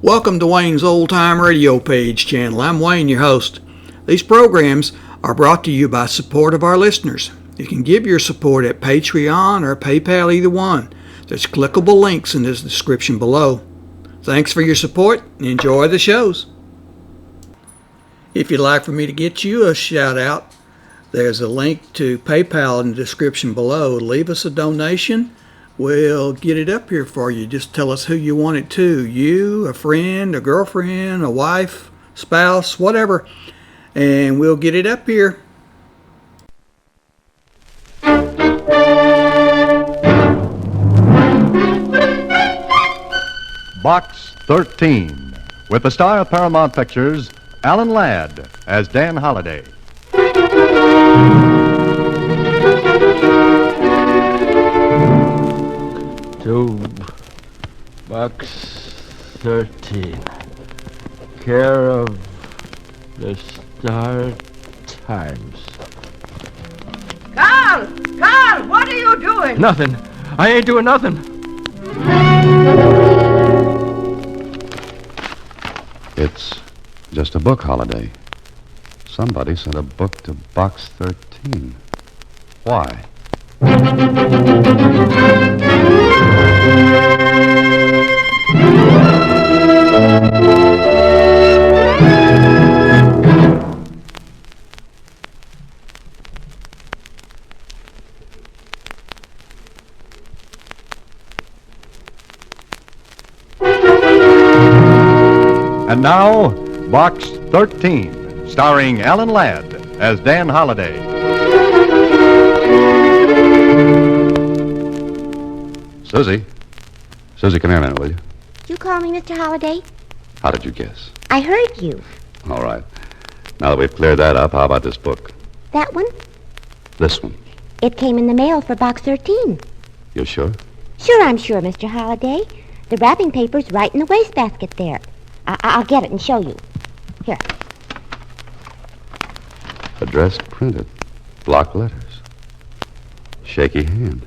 Welcome to Wayne's Old Time Radio Page channel. I'm Wayne, your host. These programs are brought to you by support of our listeners. You can give your support at Patreon or PayPal, either one. There's clickable links in the description below. Thanks for your support and enjoy the shows. If you'd like for me to get you a shout out, there's a link to PayPal in the description below. Leave us a donation. We'll get it up here for you. Just tell us who you want it to. You, a friend, a girlfriend, a wife, spouse, whatever. And we'll get it up here. Box 13, with the star of Paramount Pictures, Alan Ladd, as Dan Holliday. Box 13, care of the Star Times. Carl, what are you doing? Nothing. I ain't doing nothing. It's just a book, Holliday. Somebody sent a book to Box 13. Why? And now, Box 13, starring Alan Ladd as Dan Holliday. Susie, come here a minute, will you? You call me Mr. Holliday? How did you guess? I heard you. All right. Now that we've cleared that up, how about this book? That one? This one. It came in the mail for Box 13. You sure? Sure, I'm sure, Mr. Holliday. The wrapping paper's right in the wastebasket there. I'll get it and show you. Here. Address printed. Block letters. Shaky hand.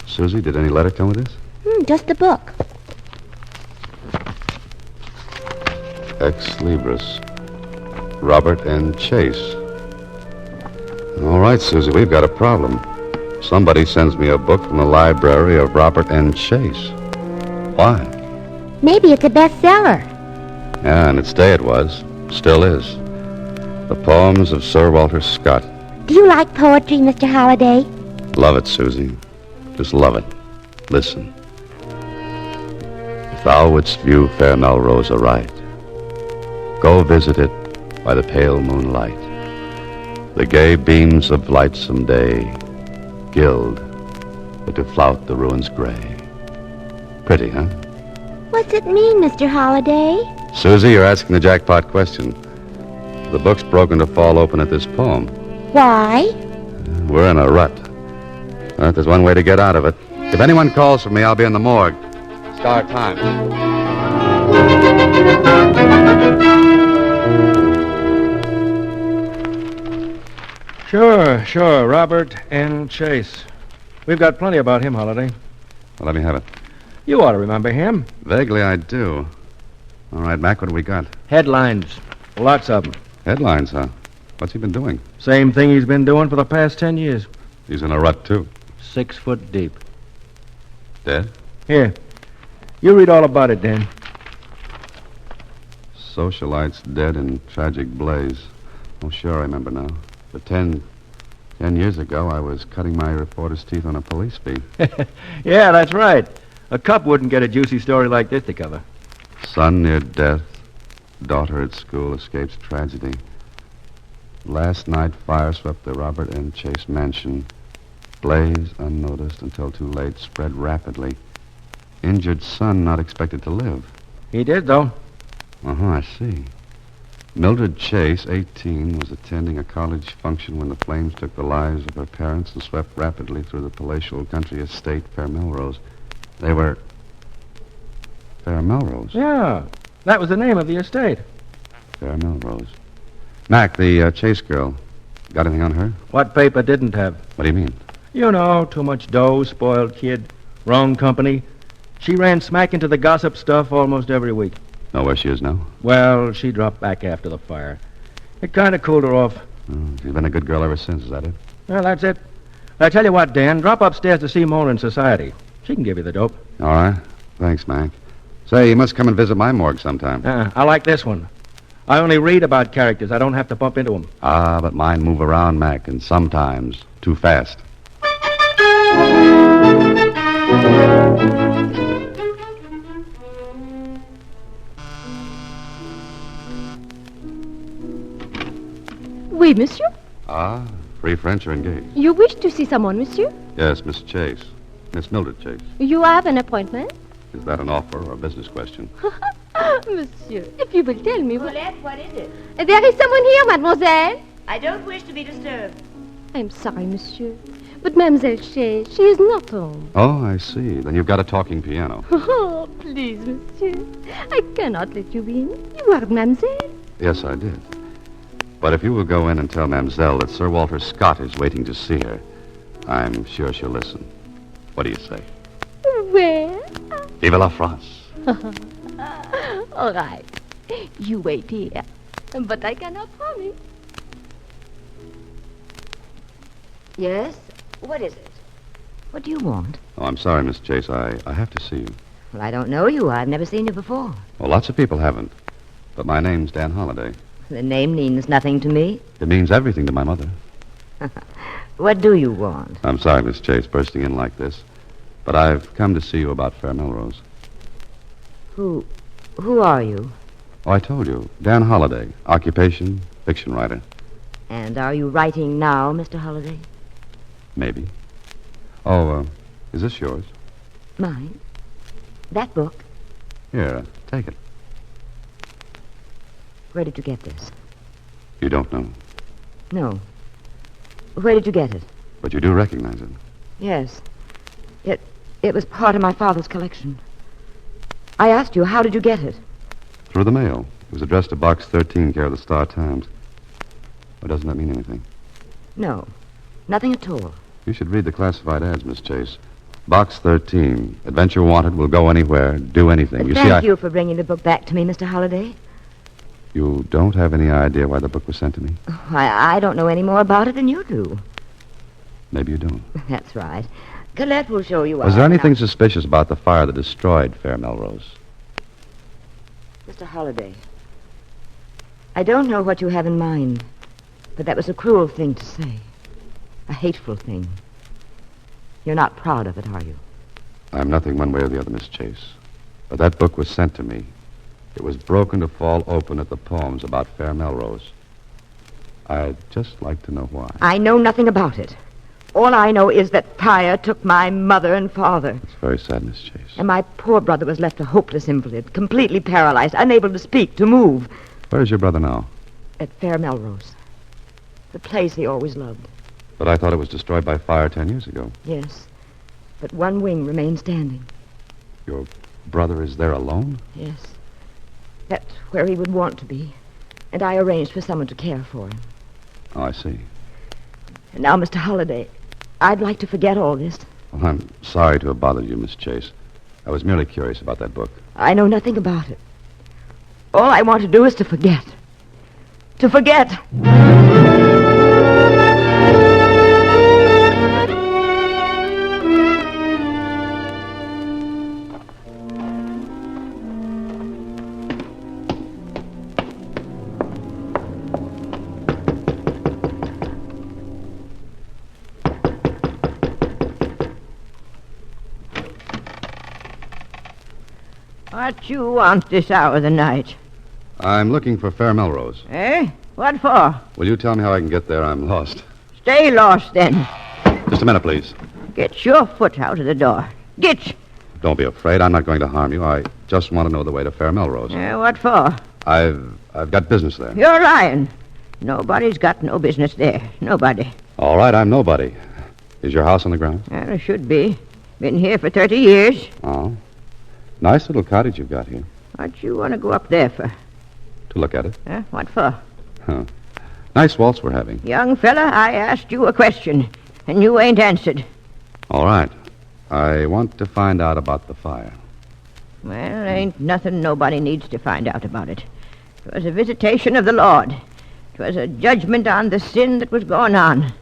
Susie, did any letter come with this? Just the book. Ex Libris. Robert and Chase. All right, Susie, we've got a problem. Somebody sends me a book from the library of Robert and Chase. Why? Maybe it's a bestseller. Yeah, in its day it was. Still is. The poems of Sir Walter Scott. Do you like poetry, Mr. Holliday? Love it, Susie. Just love it. Listen. If thou wouldst view fair Melrose aright, go visit it by the pale moonlight. The gay beams of lightsome day gild, but to flout the ruins gray. Pretty, huh? What's it mean, Mr. Holliday? Susie, you're asking the jackpot question. The book's broken to fall open at this poem. Why? We're in a rut. There's one way to get out of it. If anyone calls for me, I'll be in the morgue. Start time. Sure. Robert N. Chase. We've got plenty about him, Holliday. Well, let me have it. You ought to remember him. Vaguely, I do. All right, Mac, what do we got? Headlines. Lots of them. Headlines, huh? What's he been doing? Same thing he's been doing for the past 10 years. He's in a rut, too. 6 foot deep. Dead? Here. You read all about it, Dan. Socialites dead in tragic blaze. Oh, sure, I remember now. But 10 years ago, I was cutting my reporter's teeth on a police beat. Yeah, that's right. A cop wouldn't get a juicy story like this to cover. Son near death. Daughter at school escapes tragedy. Last night, fire swept the Robert N. Chase mansion. Blaze, unnoticed until too late, spread rapidly. Injured son not expected to live. He did, though. I see. Mildred Chase, 18, was attending a college function when the flames took the lives of her parents and swept rapidly through the palatial country estate, Fair Melrose. They were... Fair Melrose? Yeah, that was the name of the estate. Fair Melrose. Mac, the Chase girl, got anything on her? What paper didn't have? What do you mean? You know, too much dough, spoiled kid, wrong company. She ran smack into the gossip stuff almost every week. Know where she is now? Well, she dropped back after the fire. It kind of cooled her off. She's been a good girl ever since, is that it? Well, that's it. I tell you what, Dan, drop upstairs to see Mona in society. She can give you the dope. All right. Thanks, Mac. Say, you must come and visit my morgue sometime. I like this one. I only read about characters. I don't have to bump into them. Ah, but mine move around, Mac, and sometimes too fast. Oui, monsieur. Ah, free French are engaged. You wish to see someone, monsieur? Yes, Miss Chase. Miss Mildred Chase. You have an appointment? Is that an offer or a business question? Monsieur, if you will tell me... Colette, what is it? There is someone here, mademoiselle. I don't wish to be disturbed. I'm sorry, monsieur. But Mademoiselle Shea, she is not home. Oh, I see. Then you've got a talking piano. Oh, please, monsieur. I cannot let you in. You are mademoiselle. Yes, I did. But if you will go in and tell Mademoiselle that Sir Walter Scott is waiting to see her, I'm sure she'll listen. What do you say? Where? Vive la France. All right. You wait here. But I cannot promise. Yes? What is it? What do you want? Oh, I'm sorry, Miss Chase. I have to see you. Well, I don't know you. I've never seen you before. Well, lots of people haven't. But my name's Dan Holliday. The name means nothing to me. It means everything to my mother. What do you want? I'm sorry, Miss Chase, bursting in like this. But I've come to see you about Fair Melrose. Who are you? Oh, I told you. Dan Holliday. Occupation, fiction writer. And are you writing now, Mr. Holliday? Maybe. Oh, is this yours? Mine? That book? Here, take it. Where did you get this? You don't know, No. Where did you get it? but you do recognize it. Yes. It was part of my father's collection. I asked you, how did you get it? Through the mail. It was addressed to Box 13, care of the Star-Times. Or doesn't that mean anything? No. Nothing at all. You should read the classified ads, Miss Chase. Box 13. Adventure wanted, will go anywhere, do anything. You see, Thank you for bringing the book back to me, Mr. Holliday. You don't have any idea why the book was sent to me? I don't know any more about it than you do. Maybe you don't. That's right. Colette will show you. Was there anything suspicious about the fire that destroyed Fair Melrose? Mr. Holliday, I don't know what you have in mind, but that was a cruel thing to say. A hateful thing. You're not proud of it, are you? I'm nothing one way or the other, Miss Chase. But that book was sent to me. It was broken to fall open at the poems about Fair Melrose. I'd just like to know why. I know nothing about it. All I know is that fire took my mother and father. It's very sad, Miss Chase. And my poor brother was left a hopeless invalid, completely paralyzed, unable to speak, to move. Where is your brother now? At Fair Melrose. The place he always loved. But I thought it was destroyed by fire 10 years ago. Yes. But one wing remains standing. Your brother is there alone? Yes. That's where he would want to be. And I arranged for someone to care for him. Oh, I see. And now, Mr. Holliday, I'd like to forget all this. Well, I'm sorry to have bothered you, Miss Chase. I was merely curious about that book. I know nothing about it. All I want to do is to forget. To forget. What you want this hour of the night? I'm looking for Fair Melrose. Eh? What for? Will you tell me how I can get there? I'm lost. Stay lost, then. Just a minute, please. Get your foot out of the door. Get. Don't be afraid. I'm not going to harm you. I just want to know the way to Fair Melrose. What for? I've got business there. You're lying. Nobody's got no business there. Nobody. All right, I'm nobody. Is your house on the ground? Well, it should be. Been here for 30 years. Oh. Nice little cottage you've got here. What you want to go up there for? To look at it. What for? Huh. Nice waltz we're having. Young fella, I asked you a question, and you ain't answered. All right. I want to find out about the fire. Well, ain't nothing nobody needs to find out about it. 'Twas a visitation of the Lord. 'Twas a judgment on the sin that was going on.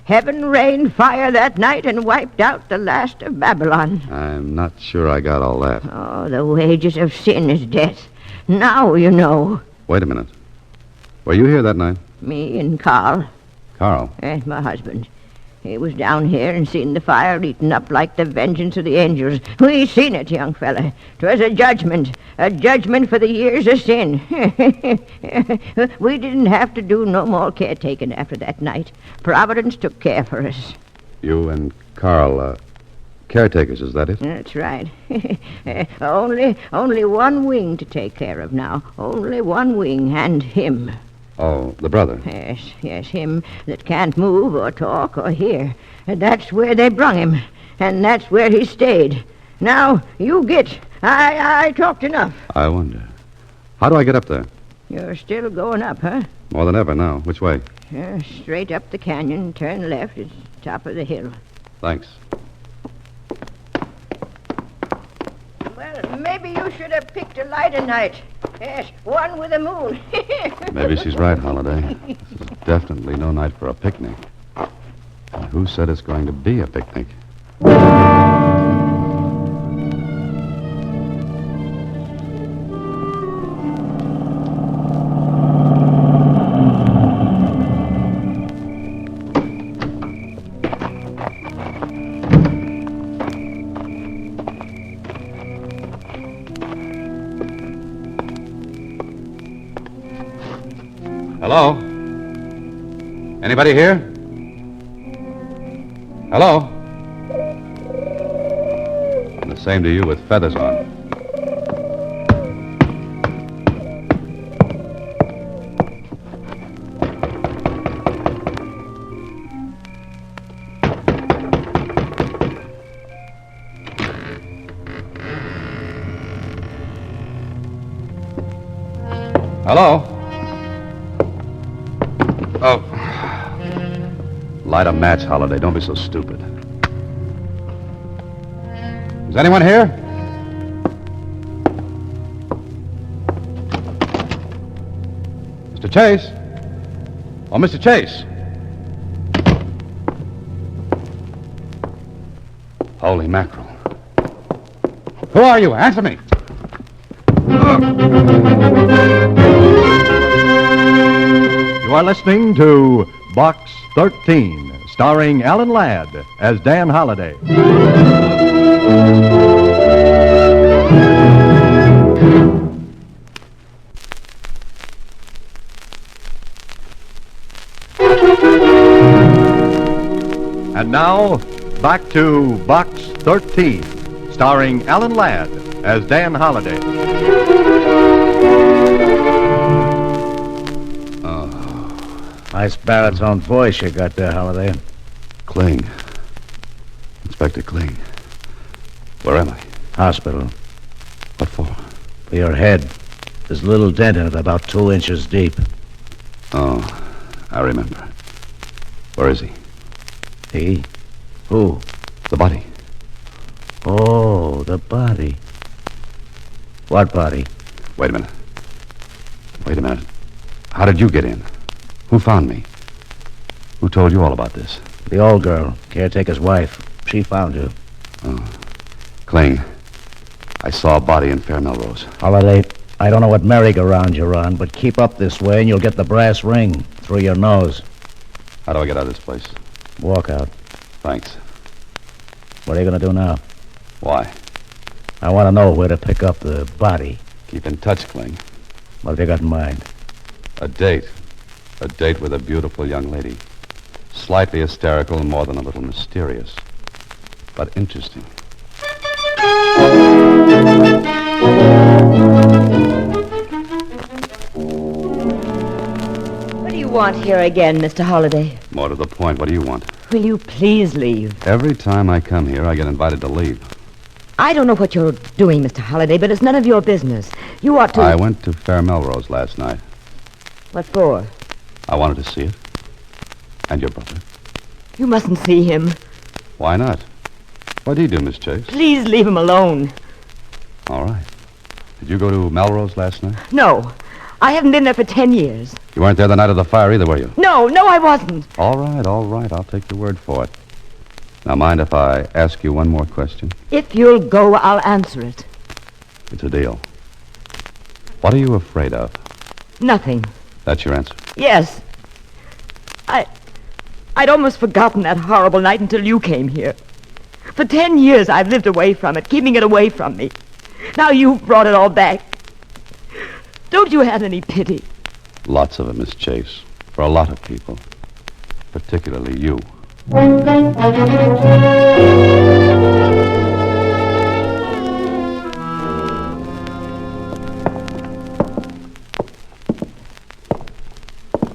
Heaven rained fire that night and wiped out the last of Babylon. I'm not sure I got all that. Oh, the wages of sin is death. Now you know. Wait a minute. Were you here that night? Me and Carl, Carl? my husband. He was down here and seen the fire eaten up like the vengeance of the angels. We seen it, young fella. 'Twas a judgment for the years of sin. We didn't have to do no more caretaking after that night. Providence took care for us. You and Carl, caretakers, is that it? That's right. Only one wing to take care of now. Only one wing, and him. Oh, the brother. Yes, him that can't move or talk or hear. And that's where they brung him, and that's where he stayed. Now, you get. I talked enough. I wonder. How do I get up there? You're still going up, huh? More than ever now. Which way? Straight up the canyon, turn left, it's top of the hill. Thanks. Well, maybe you should have picked a lighter night. Yes, one with a moon. Maybe she's right, Holiday. This is definitely no night for a picnic. And who said it's going to be a picnic? Hello? Anybody here? Hello? And the same to you with feathers on. Hello? Oh. Light a match, Holiday. Don't be so stupid. Is anyone here? Mr. Chase? Oh, Mr. Chase. Holy mackerel. Who are you? Answer me. You are listening to Box 13, starring Alan Ladd as Dan Holliday. And now, back to Box 13, starring Alan Ladd as Dan Holliday. Nice baritone voice you got there, Holliday. Kling. Inspector Kling. Where am I? Hospital. What for? For your head. There's a little dent in it, about 2 inches deep. Oh, I remember. Where is he? He? Who? The body. Oh, the body. What body? Wait a minute. How did you get in? Who found me? Who told you all about this? The old girl, caretaker's wife. She found you. Oh. Kling, I saw a body in Fair Melrose. Holliday, I don't know what merry-go-round you're on, but keep up this way and you'll get the brass ring through your nose. How do I get out of this place? Walk out. Thanks. What are you going to do now? Why? I want to know where to pick up the body. Keep in touch, Kling. What have you got in mind? A date. A date with a beautiful young lady. Slightly hysterical and more than a little mysterious. But interesting. What do you want here again, Mr. Holliday? More to the point, what do you want? Will you please leave? Every time I come here, I get invited to leave. I don't know what you're doing, Mr. Holliday, but it's none of your business. You ought to... I went to Fair Melrose last night. What for? I wanted to see it. And your brother. You mustn't see him. Why not? What do you do, Miss Chase? Please leave him alone. All right. Did you go to Melrose last night? No, I haven't been there for 10 years. You weren't there the night of the fire either, were you? No, I wasn't. All right. I'll take your word for it. Now, mind if I ask you one more question? If you'll go, I'll answer it. It's a deal. What are you afraid of? Nothing. That's your answer. Yes. I'd almost forgotten that horrible night until you came here. For 10 years I've lived away from it, keeping it away from me. Now you've brought it all back. Don't you have any pity? Lots of it, Miss Chase. For a lot of people. Particularly you.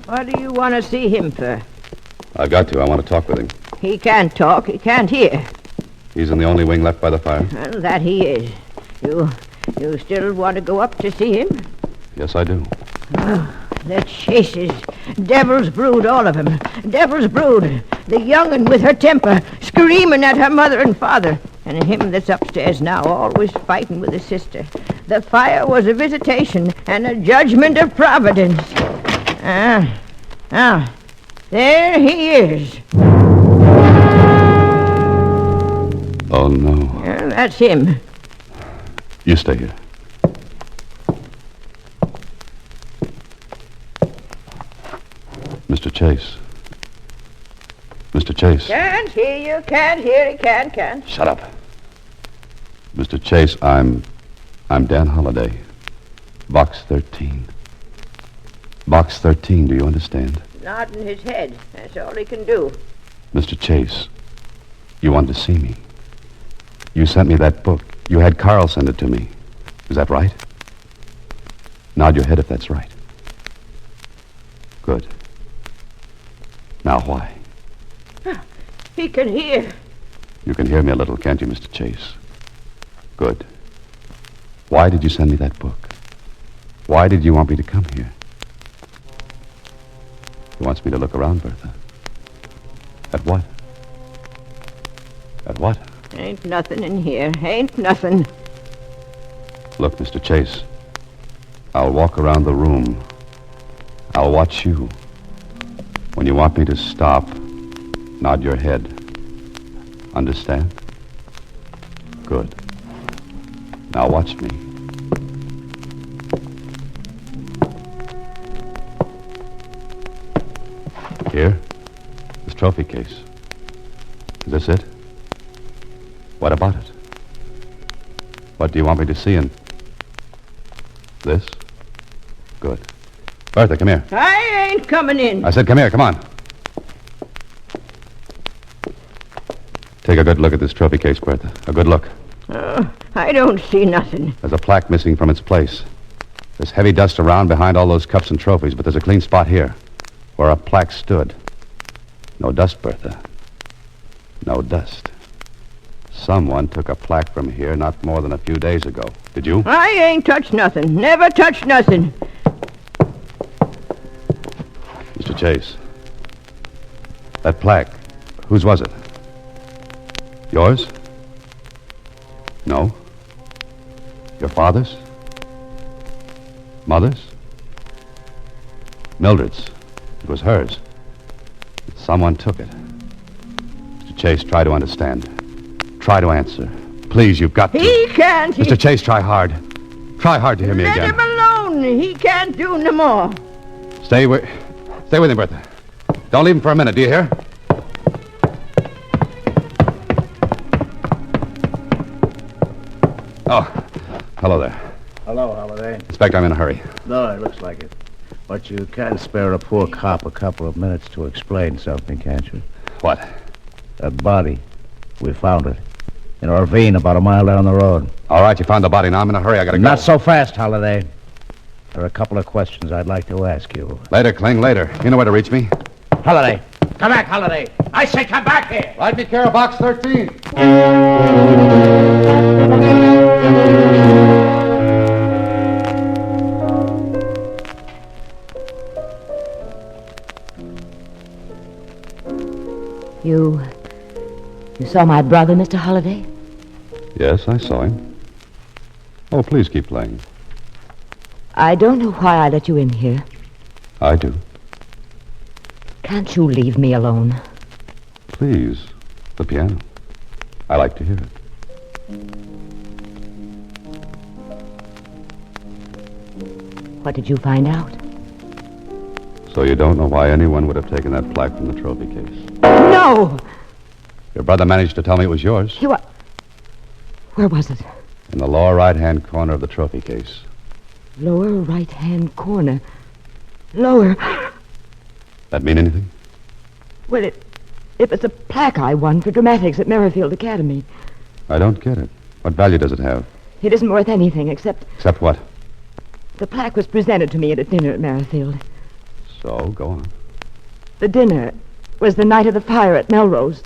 What do you want to see him for? I've got to. I want to talk with him. He can't talk. He can't hear. He's in the only wing left by the fire? Well, that he is. You still want to go up to see him? Yes, I do. The chases. Devil's brood, all of 'em. Devil's brood. The young'un with her temper, screaming at her mother and father. And him that's upstairs now, always fighting with his sister. The fire was a visitation and a judgment of Providence. There he is. Oh, no. That's him. You stay here. Mr. Chase. Mr. Chase. Can't hear you, can't hear you, can't. Shut up. Mr. Chase, I'm Dan Holliday. Box 13. Box 13, do you understand? Nodding his head. That's all he can do. Mr. Chase, you wanted to see me. You sent me that book. You had Carl send it to me. Is that right? Nod your head if that's right. Good. Now why? He can hear. You can hear me a little, can't you, Mr. Chase? Good. Why did you send me that book? Why did you want me to come here? He wants me to look around, Bertha. At what? At what? Ain't nothing in here. Ain't nothing. Look, Mr. Chase, I'll walk around the room. I'll watch you. When you want me to stop, nod your head. Understand? Good. Now watch me. Here? This trophy case. Is this it? What about it? What do you want me to see in this? Good. Bertha, come here. I ain't coming in. I said come here, come on. Take a good look at this trophy case, Bertha. A good look. I don't see nothing. There's a plaque missing from its place. There's heavy dust around behind all those cups and trophies, but there's a clean spot here where a plaque stood. No dust, Bertha. No dust. Someone took a plaque from here not more than a few days ago. Did you? I ain't touched nothing. Never touched nothing. Mr. Chase. That plaque, whose was it? Yours? No. Your father's? Mother's? Mildred's. It was hers. Someone took it. Mr. Chase, try to understand. Try to answer. Please, you've got to. He can't. Mr. Chase, try hard. Try hard to hear me Let again. him alone. He can't do no more. Stay with him, Bertha. Don't leave him for a minute, do you hear? Oh, hello there. Hello, Holiday. Inspector, I'm in a hurry. No, it looks like it. But you can spare a poor cop a couple of minutes to explain something, can't you? What? That body. We found it. In a ravine about a mile down the road. All right, you found the body. Now I'm in a hurry. I gotta go. Not so fast, Holiday. There are a couple of questions I'd like to ask you. Later, Kling, later. You know where to reach me. Holiday! Come back, Holiday! I say come back here! Ride me care of box 13. You saw my brother, Mr. Holliday? Yes, I saw him. Oh, please keep playing. I don't know why I let you in here. I do. Can't you leave me alone? Please, the piano. I like to hear it. What did you find out? So you don't know why anyone would have taken that plaque from the trophy case? No! Your brother managed to tell me it was yours. Where was it? In the lower right-hand corner of the trophy case. Lower right-hand corner. Lower. That mean anything? Well, it was a plaque I won for dramatics at Merrifield Academy. I don't get it. What value does it have? It isn't worth anything except Except what? the plaque was presented to me at a dinner at Merrifield. So, go on. The dinner was the night of the fire at Melrose.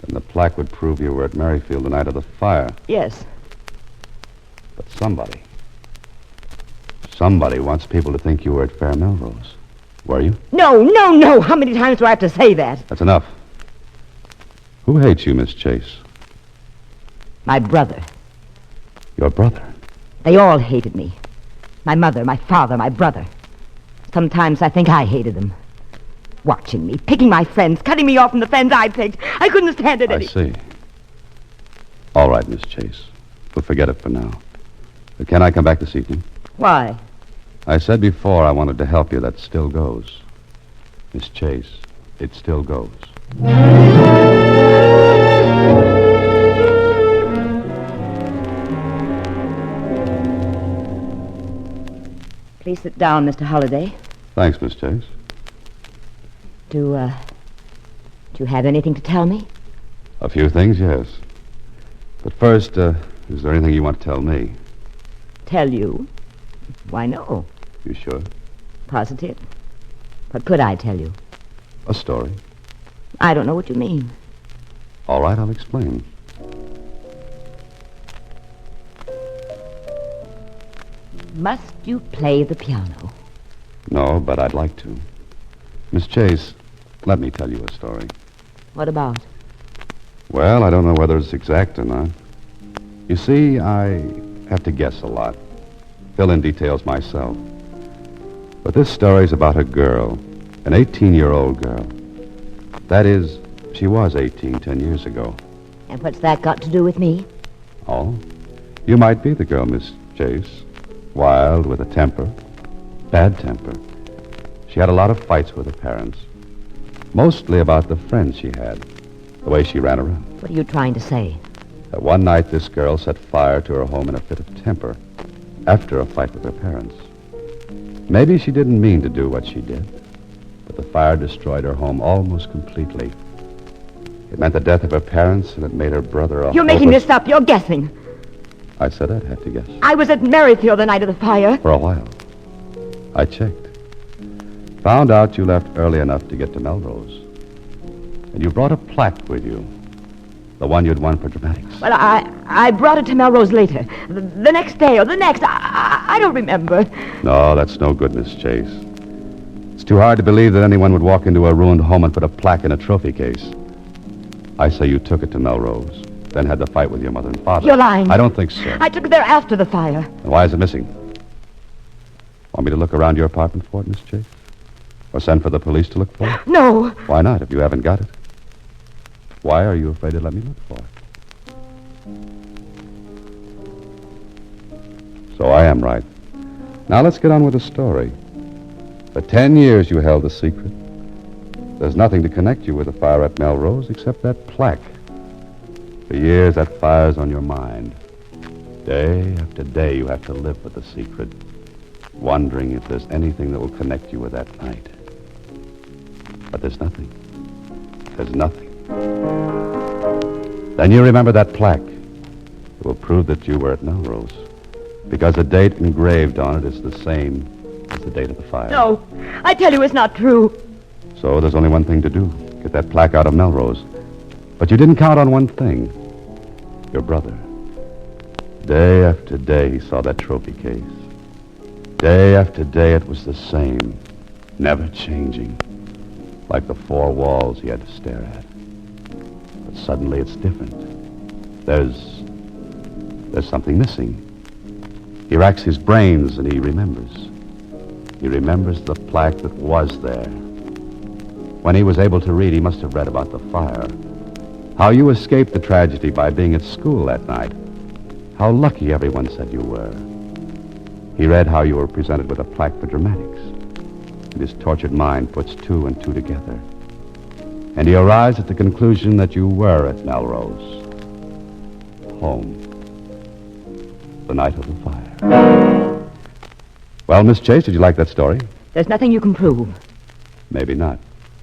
Then the plaque would prove you were at Merrifield the night of the fire. Yes. But somebody wants people to think you were at Fair Melrose. Were you? No. How many times do I have to say that? That's enough. Who hates you, Miss Chase? My brother. Your brother. They all hated me. My mother, my father, my brother. Sometimes I think I hated them. Watching me, picking my friends, cutting me off from the friends I picked. I couldn't stand it I see. All right, Miss Chase. We'll forget it for now. But can I come back this evening? Why? I said before I wanted to help you. That still goes. Miss Chase, it still goes. Please sit down, Mr. Holliday. Thanks, Miss Chase. Do you have anything to tell me? A few things, yes. But first, is there anything you want to tell me? Tell you? Why, no. You sure? Positive. What could I tell you? A story. I don't know what you mean. All right, I'll explain. Must you play the piano? No, but I'd like to. Miss Chase, let me tell you a story. What about? Well, I don't know whether it's exact or not. You see, I have to guess a lot. Fill in details myself. But this story's about a girl, an 18-year-old girl. That is, she was 18 10 years ago. And what's that got to do with me? Oh, you might be the girl, Miss Chase. Wild, with a temper. Bad temper. She had a lot of fights with her parents. Mostly about the friends she had. The way she ran around. What are you trying to say? That one night this girl set fire to her home in a fit of temper. After a fight with her parents. Maybe she didn't mean to do what she did. But the fire destroyed her home almost completely. It meant the death of her parents, and it made her brother a You're making this up. You're guessing. I said I'd have to guess. I was at Merrifield the night of the fire. For a while. I checked. Found out you left early enough to get to Melrose. And you brought a plaque with you. The one you'd won for dramatics. Well, I brought it to Melrose later. The next day or the next. I don't remember. No, that's no good, Miss Chase. It's too hard to believe that anyone would walk into a ruined home and put a plaque in a trophy case. I say you took it to Melrose, then had the fight with your mother and father. You're lying. I don't think so. I took it there after the fire. And why is it missing? Want me to look around your apartment for it, Miss Chase? Or send for the police to look for it? No. Why not, if you haven't got it? Why are you afraid to let me look for it? So I am right. Now let's get on with the story. For 10 years you held the secret. There's nothing to connect you with the fire at Melrose except that plaque. For years that fire's on your mind. Day after day you have to live with the secret, wondering if there's anything that will connect you with that night. But there's nothing. There's nothing. Then you remember that plaque. It will prove that you were at Melrose. Because the date engraved on it is the same as the date of the fire. No. I tell you it's not true. So there's only one thing to do. Get that plaque out of Melrose. But you didn't count on one thing. Your brother. Day after day he saw that trophy case. Day after day it was the same. Never changing. Like the four walls he had to stare at. But suddenly it's different. There's something missing. He racks his brains and he remembers. He remembers the plaque that was there. When he was able to read, he must have read about the fire. How you escaped the tragedy by being at school that night. How lucky everyone said you were. He read how you were presented with a plaque for dramatics. And his tortured mind puts two and two together. And he arrives at the conclusion that you were at Melrose. Home. The night of the fire. Well, Miss Chase, did you like that story? There's nothing you can prove. Maybe not.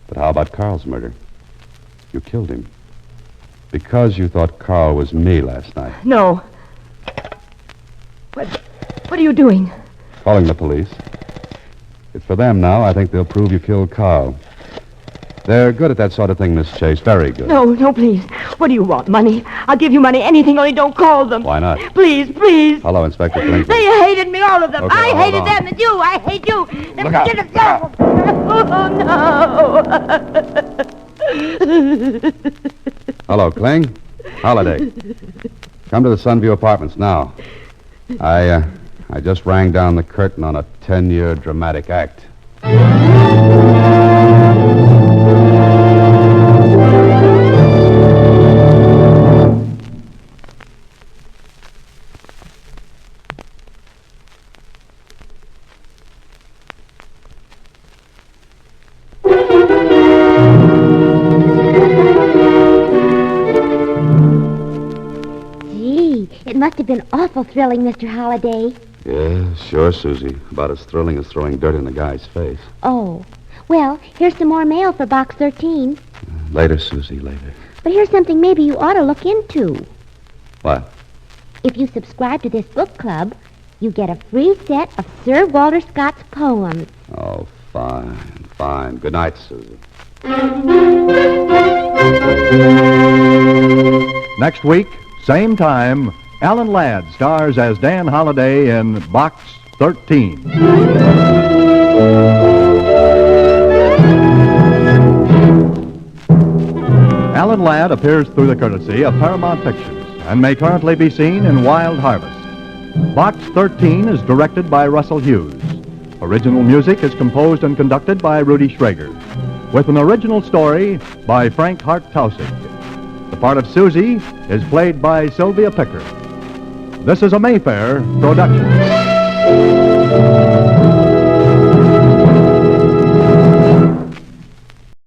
But how about Carl's murder? You killed him. Because you thought Carl was me last night. No. What are you doing? Calling the police. It's for them now. I think they'll prove you killed Carl. They're good at that sort of thing, Miss Chase. Very good. No, please. What do you want? Money? I'll give you money, anything, only don't call them. Why not? Please. Hello, Inspector Blinkley. They hated me, all of them. Okay, I hold hated on. them, and you. I hate you. Look out. Get it. Oh, no. Hello, Kling. Holiday. Come to the Sunview Apartments now. I just rang down the curtain on a 10-year dramatic act. Gee, it must have been awful thrilling, Mr. Holliday. Yeah, sure, Susie. About as thrilling as throwing dirt in a guy's face. Oh, well, here's some more mail for Box 13. Later, Susie, later. But here's something maybe you ought to look into. What? If you subscribe to this book club, you get a free set of Sir Walter Scott's poems. Oh, fine. Good night, Susie. Next week, same time, Alan Ladd stars as Dan Holliday in Box 13. Alan Ladd appears through the courtesy of Paramount Pictures and may currently be seen in Wild Harvest. Box 13 is directed by Russell Hughes. Original music is composed and conducted by Rudy Schrager, with an original story by Frank Hart Tausig. The part of Susie is played by Sylvia Picker. This is a Mayfair production.